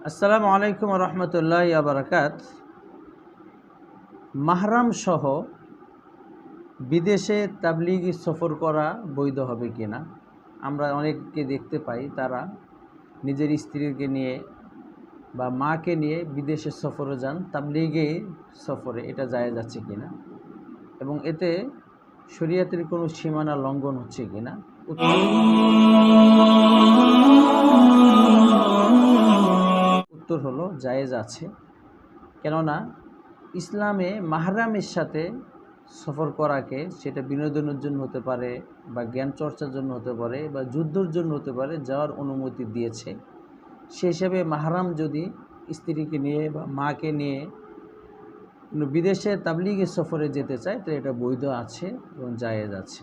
আসসালামু আলাইকুম রহমতুল্লাহি ওয়া বারাকাত। মাহরাম সহ বিদেশে তাবলিগি সফর করা বৈধ হবে কিনা? আমরা অনেককে দেখতে পাই তারা নিজের স্ত্রীকে নিয়ে বা মাকে নিয়ে বিদেশে সফরে যান, তাবলিগি সফরে। এটা জায়েজ আছে কিনা এবং এতে শরীয়তের কোনো সীমানা লঙ্ঘন হচ্ছে কিনা? উত্তর হলো জায়েজ আছে। কেননা ইসলামে মাহরামের সাথে সফর করাকে, সেটা বিনোদনের জন্য হতে পারে বা জ্ঞান চর্চার জন্য হতে পারে বা যুদ্ধের জন্য হতে পারে, যাওয়ার অনুমতি দিয়েছে। সেই হিসাবে মাহরাম যদি স্ত্রীকে নিয়ে বা মাকে নিয়ে বিদেশে তাবলিগি সফরে যেতে চায়, তো এটা বৈধ আছে এবং জায়েজ আছে।